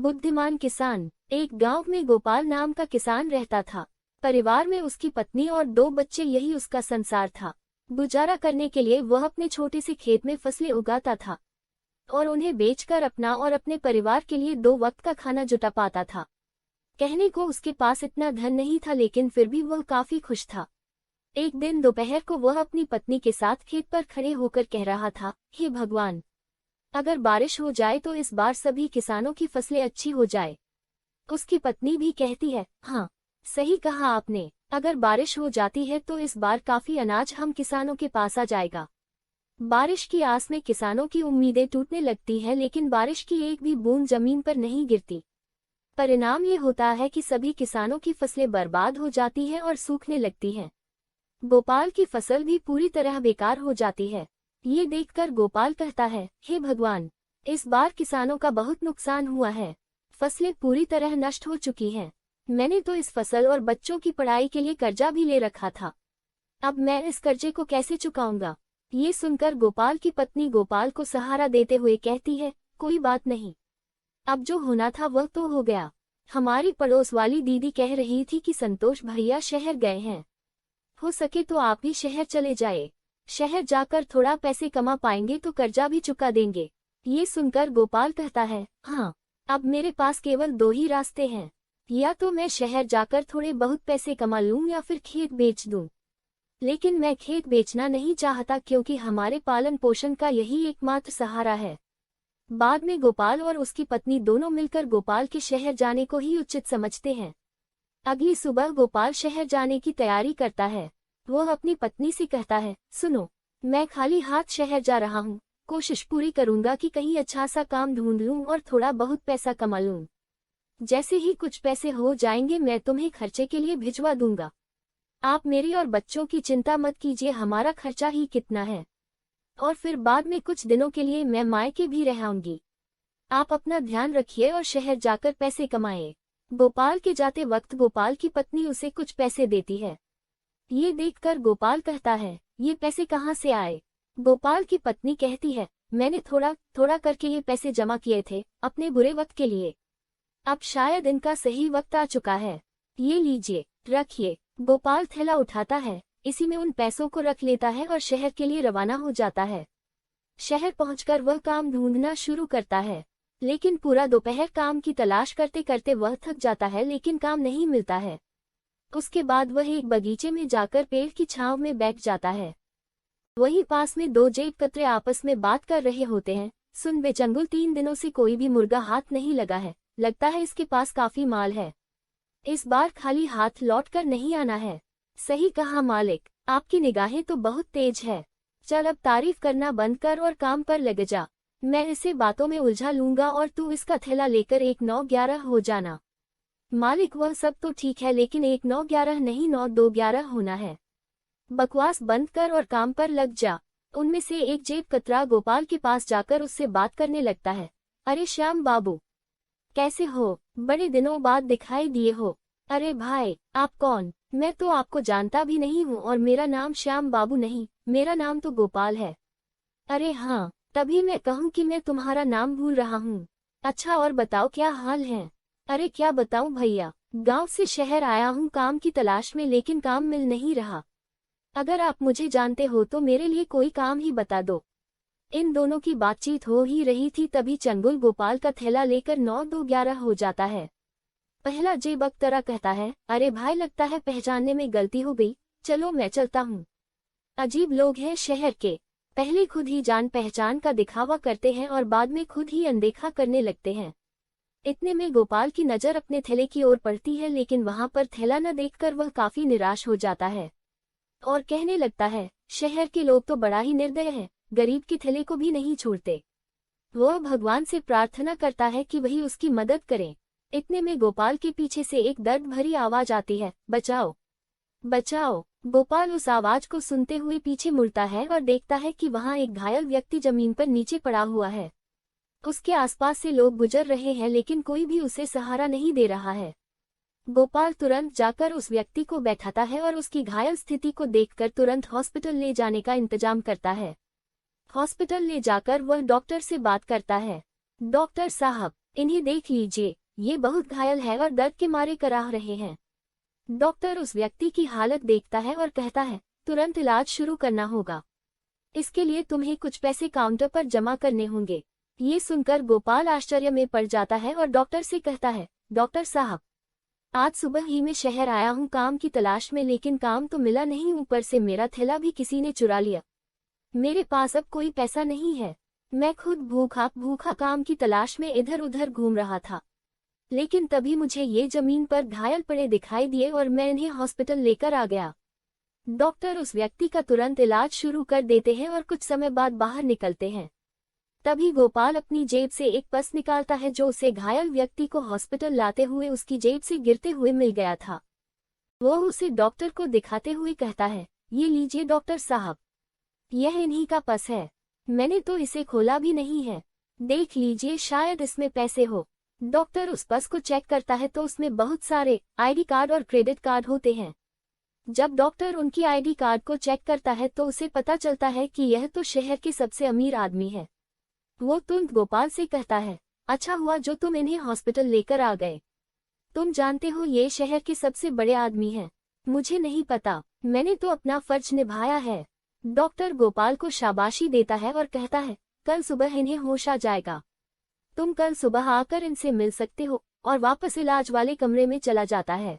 बुद्धिमान किसान। एक गांव में गोपाल नाम का किसान रहता था। परिवार में उसकी पत्नी और 2 बच्चे, यही उसका संसार था। गुजारा करने के लिए वह अपने छोटे से खेत में फसलें उगाता था और उन्हें बेचकर अपना और अपने परिवार के लिए 2 वक्त का खाना जुटा पाता था। कहने को उसके पास इतना धन नहीं था, लेकिन फिर भी वह काफी खुश था। एक दिन दोपहर को वह अपनी पत्नी के साथ खेत पर खड़े होकर कह रहा था, हे भगवान, अगर बारिश हो जाए तो इस बार सभी किसानों की फसलें अच्छी हो जाए। उसकी पत्नी भी कहती है, हाँ सही कहा आपने, अगर बारिश हो जाती है तो इस बार काफी अनाज हम किसानों के पास आ जाएगा। बारिश की आस में किसानों की उम्मीदें टूटने लगती है, लेकिन बारिश की एक भी बूंद जमीन पर नहीं गिरती। परिणाम ये होता है कि सभी किसानों की फसलें बर्बाद हो जाती हैं और सूखने लगती हैं। गोपाल की फसल भी पूरी तरह बेकार हो जाती है। ये देखकर गोपाल कहता है, हे भगवान, इस बार किसानों का बहुत नुकसान हुआ है। फसलें पूरी तरह नष्ट हो चुकी हैं। मैंने तो इस फसल और बच्चों की पढ़ाई के लिए कर्जा भी ले रखा था। अब मैं इस कर्जे को कैसे चुकाऊंगा? ये सुनकर गोपाल की पत्नी गोपाल को सहारा देते हुए कहती है, कोई बात नहीं, अब जो होना था वह तो हो गया। हमारी पड़ोस वाली दीदी कह रही थी कि संतोष भैया शहर गए हैं, हो सके तो आप भी शहर चले जाए। शहर जाकर थोड़ा पैसे कमा पाएंगे तो कर्जा भी चुका देंगे। ये सुनकर गोपाल कहता है, हाँ, अब मेरे पास केवल 2 ही रास्ते हैं, या तो मैं शहर जाकर थोड़े बहुत पैसे कमा लूं या फिर खेत बेच दूं। लेकिन मैं खेत बेचना नहीं चाहता, क्योंकि हमारे पालन पोषण का यही एकमात्र सहारा है। बाद में गोपाल और उसकी पत्नी दोनों मिलकर गोपाल के शहर जाने को ही उचित समझते हैं। अगली सुबह गोपाल शहर जाने की तैयारी करता है। वह अपनी पत्नी से कहता है, सुनो, मैं खाली हाथ शहर जा रहा हूँ। कोशिश पूरी करूंगा कि कहीं अच्छा सा काम ढूंढ लूं और थोड़ा बहुत पैसा कमा लूं। जैसे ही कुछ पैसे हो जाएंगे मैं तुम्हें खर्चे के लिए भिजवा दूंगा। आप मेरी और बच्चों की चिंता मत कीजिए, हमारा खर्चा ही कितना है, और फिर बाद में कुछ दिनों के लिए मैं मायके भी रहूंगी। आप अपना ध्यान रखिए और शहर जाकर पैसे कमाएं। गोपाल के जाते वक्त गोपाल की पत्नी उसे कुछ पैसे देती है। ये देखकर गोपाल कहता है, ये पैसे कहाँ से आए? गोपाल की पत्नी कहती है, मैंने थोड़ा थोड़ा करके ये पैसे जमा किए थे अपने बुरे वक्त के लिए। अब शायद इनका सही वक्त आ चुका है। ये लीजिए, रखिए। गोपाल थैला उठाता है, इसी में उन पैसों को रख लेता है और शहर के लिए रवाना हो जाता है। शहर पहुंचकर वह काम ढूंढना शुरू करता है, लेकिन पूरा दोपहर काम की तलाश करते करते वह थक जाता है, लेकिन काम नहीं मिलता है। उसके बाद वह एक बगीचे में जाकर पेड़ की छांव में बैठ जाता है। वहीं पास में 2 जेब कतरे आपस में बात कर रहे होते हैं। सुन बे चंगुल, 3 दिनों से कोई भी मुर्गा हाथ नहीं लगा है, लगता है इसके पास काफी माल है। इस बार खाली हाथ लौट कर नहीं आना है। सही कहा मालिक, आपकी निगाहें तो बहुत तेज है। चल अब तारीफ करना बंद कर और काम पर लग जा। मैं इसे बातों में उलझा लूंगा और तू इसका थैला लेकर 1-9-11 हो जाना। मालिक, वह सब तो ठीक है, लेकिन 1-9-11 नहीं, 9-2-11 होना है। बकवास बंद कर और काम पर लग जा। उनमें से एक जेब कतरा गोपाल के पास जाकर उससे बात करने लगता है। अरे श्याम बाबू, कैसे हो? बड़े दिनों बाद दिखाई दिए हो। अरे भाई, आप कौन? मैं तो आपको जानता भी नहीं हूँ, और मेरा नाम श्याम बाबू नहीं, मेरा नाम तो गोपाल है। अरे हाँ, तभी मैं कहूँ कि मैं तुम्हारा नाम भूल रहा हूँ। अच्छा, और बताओ क्या हाल है? अरे क्या बताऊं भैया, गांव से शहर आया हूँ काम की तलाश में, लेकिन काम मिल नहीं रहा। अगर आप मुझे जानते हो तो मेरे लिए कोई काम ही बता दो। इन दोनों की बातचीत हो ही रही थी, तभी चंगुल गोपाल का थैला लेकर 9-2-11 हो जाता है। पहला जेब अख्तरा कहता है, अरे भाई, लगता है पहचानने में गलती हो गई, चलो मैं चलता हूँ। अजीब लोग हैं शहर के, पहले खुद ही जान पहचान का दिखावा करते हैं और बाद में खुद ही अनदेखा करने लगते हैं। इतने में गोपाल की नज़र अपने थैले की ओर पड़ती है, लेकिन वहां पर थैला न देखकर वह काफी निराश हो जाता है और कहने लगता है, शहर के लोग तो बड़ा ही निर्दय है, गरीब के थैले को भी नहीं छोड़ते। वह भगवान से प्रार्थना करता है कि वही उसकी मदद करें। इतने में गोपाल के पीछे से एक दर्द भरी आवाज आती है, बचाओ बचाओ। गोपाल उस आवाज को सुनते हुए पीछे मुड़ता है और देखता है कि वहां एक घायल व्यक्ति जमीन पर नीचे पड़ा हुआ है। उसके आसपास से लोग गुजर रहे हैं, लेकिन कोई भी उसे सहारा नहीं दे रहा है। गोपाल तुरंत जाकर उस व्यक्ति को बैठाता है और उसकी घायल स्थिति को देखकर तुरंत हॉस्पिटल ले जाने का इंतजाम करता है। हॉस्पिटल ले जाकर वह डॉक्टर से बात करता है, डॉक्टर साहब, इन्हें देख लीजिए, ये बहुत घायल है और दर्द के मारे कराह रहे हैं। डॉक्टर उस व्यक्ति की हालत देखता है और कहता है, तुरंत इलाज शुरू करना होगा। इसके लिए तुम्हें कुछ पैसे काउंटर पर जमा करने होंगे। ये सुनकर गोपाल आश्चर्य में पड़ जाता है और डॉक्टर से कहता है, डॉक्टर साहब, आज सुबह ही मैं शहर आया हूँ काम की तलाश में, लेकिन काम तो मिला नहीं, ऊपर से मेरा थैला भी किसी ने चुरा लिया। मेरे पास अब कोई पैसा नहीं है। मैं खुद भूखा भूखा काम की तलाश में इधर उधर घूम रहा था, लेकिन तभी मुझे ये जमीन पर घायल पड़े दिखाई दिए और मैं इन्हें हॉस्पिटल लेकर आ गया। डॉक्टर उस व्यक्ति का तुरंत इलाज शुरू कर देते हैं और कुछ समय बाद बाहर निकलते हैं। तभी गोपाल अपनी जेब से एक पर्स निकालता है जो उसे घायल व्यक्ति को हॉस्पिटल लाते हुए उसकी जेब से गिरते हुए मिल गया था। वो उसे डॉक्टर को दिखाते हुए कहता है, ये लीजिए डॉक्टर साहब, यह इन्हीं का पर्स है। मैंने तो इसे खोला भी नहीं है, देख लीजिए शायद इसमें पैसे हो। डॉक्टर उस पर्स को चेक करता है तो उसमें बहुत सारे आईडी कार्ड और क्रेडिट कार्ड होते हैं। जब डॉक्टर उनकी आईडी कार्ड को चेक करता है तो उसे पता चलता है कि यह तो शहर के सबसे अमीर आदमी है। वो तुरंत गोपाल से कहता है, अच्छा हुआ जो तुम इन्हें हॉस्पिटल लेकर आ गए। तुम जानते हो ये शहर के सबसे बड़े आदमी हैं। मुझे नहीं पता, मैंने तो अपना फर्ज निभाया है। डॉक्टर गोपाल को शाबाशी देता है और कहता है, कल सुबह इन्हें होश आ जाएगा। तुम कल सुबह आकर इनसे मिल सकते हो, और वापस इलाज वाले कमरे में चला जाता है।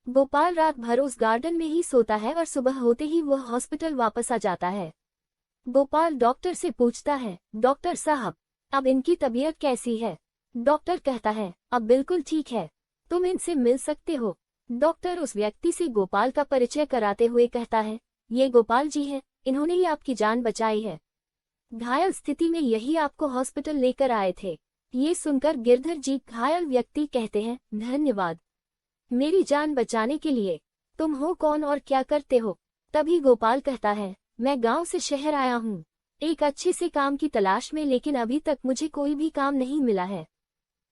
गोपाल रात भर उस गार्डन में ही सोता है और सुबह होते ही वह हॉस्पिटल वापस आ जाता है। गोपाल डॉक्टर से पूछता है, डॉक्टर साहब, अब इनकी तबीयत कैसी है? डॉक्टर कहता है, अब बिल्कुल ठीक है, तुम इनसे मिल सकते हो। डॉक्टर उस व्यक्ति से गोपाल का परिचय कराते हुए कहता है, ये गोपाल जी हैं, इन्होंने ही आपकी जान बचाई है। घायल स्थिति में यही आपको हॉस्पिटल लेकर आए थे। ये सुनकर गिरधर जी घायल व्यक्ति कहते हैं, धन्यवाद मेरी जान बचाने के लिए। तुम हो कौन और क्या करते हो? तभी गोपाल कहता है, मैं गांव से शहर आया हूँ एक अच्छे से काम की तलाश में, लेकिन अभी तक मुझे कोई भी काम नहीं मिला है।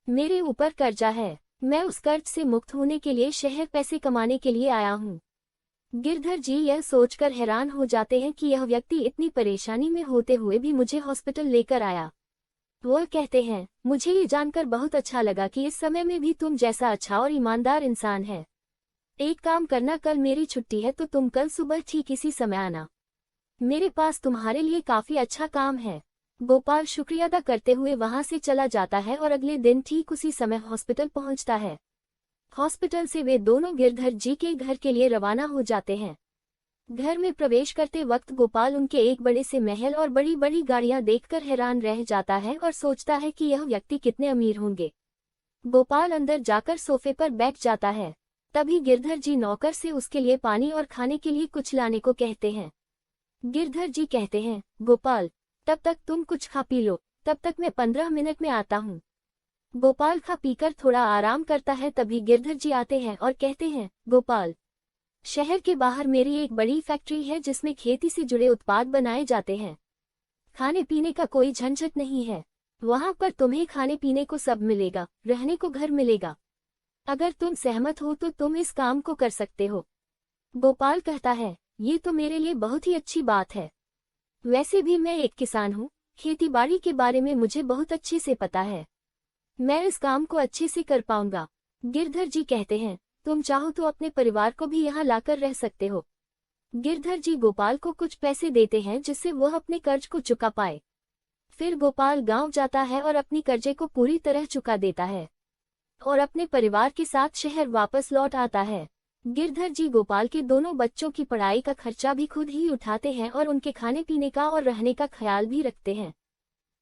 मेरे ऊपर कर्जा है, मैं उस कर्ज से मुक्त होने के लिए शहर पैसे कमाने के लिए आया हूँ। गिरधर जी यह सोचकर हैरान हो जाते हैं कि यह व्यक्ति इतनी परेशानी में होते हुए भी मुझे हॉस्पिटल लेकर आया। वो कहते हैं, मुझे ये जानकर बहुत अच्छा लगा कि इस समय में भी तुम जैसा अच्छा और ईमानदार इंसान है। एक काम करना, कल मेरी छुट्टी है तो तुम कल सुबह ठीक इसी समय आना। मेरे पास तुम्हारे लिए काफी अच्छा काम है। गोपाल शुक्रिया अदा करते हुए वहां से चला जाता है और अगले दिन ठीक उसी समय हॉस्पिटल पहुंचता है। हॉस्पिटल से वे दोनों गिरधर जी के घर के लिए रवाना हो जाते हैं। घर में प्रवेश करते वक्त गोपाल उनके एक बड़े से महल और बड़ी बड़ी गाड़ियां देखकर हैरान रह जाता है और सोचता है कि यह व्यक्ति कितने अमीर होंगे। गोपाल अंदर जाकर सोफे पर बैठ जाता है। तभी गिरधर जी नौकर से उसके लिए पानी और खाने के लिए कुछ लाने को कहते हैं। गिरधर जी कहते हैं, गोपाल, तब तक तुम कुछ खा पी लो, तब तक मैं 15 मिनट में आता हूँ। गोपाल खा पीकर थोड़ा आराम करता है। तभी गिरधर जी आते हैं और कहते हैं, गोपाल, शहर के बाहर मेरी एक बड़ी फैक्ट्री है जिसमें खेती से जुड़े उत्पाद बनाए जाते हैं। खाने पीने का कोई झंझट नहीं है। वहां पर तुम्हें खाने पीने को सब मिलेगा, रहने को घर मिलेगा। अगर तुम सहमत हो तो तुम इस काम को कर सकते हो। गोपाल कहता है, ये तो मेरे लिए बहुत ही अच्छी बात है। वैसे भी मैं एक किसान हूँ, खेती बाड़ी के बारे में मुझे बहुत अच्छे से पता है। मैं इस काम को अच्छे से कर पाऊंगा। गिरधर जी कहते हैं, तुम चाहो तो अपने परिवार को भी यहाँ लाकर रह सकते हो। गिरधर जी गोपाल को कुछ पैसे देते हैं जिससे वह अपने कर्ज को चुका पाए। फिर गोपाल गांव जाता है और अपनी कर्जे को पूरी तरह चुका देता है और अपने परिवार के साथ शहर वापस लौट आता है। गिरधर जी गोपाल के दोनों बच्चों की पढ़ाई का खर्चा भी खुद ही उठाते हैं और उनके खाने पीने का और रहने का ख्याल भी रखते हैं।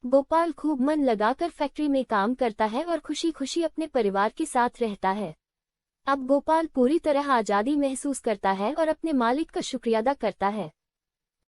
गोपाल खूब मन लगाकर फैक्ट्री में काम करता है और खुशी खुशी अपने परिवार के साथ रहता है। अब गोपाल पूरी तरह आज़ादी महसूस करता है और अपने मालिक का शुक्रिया अदा करता है।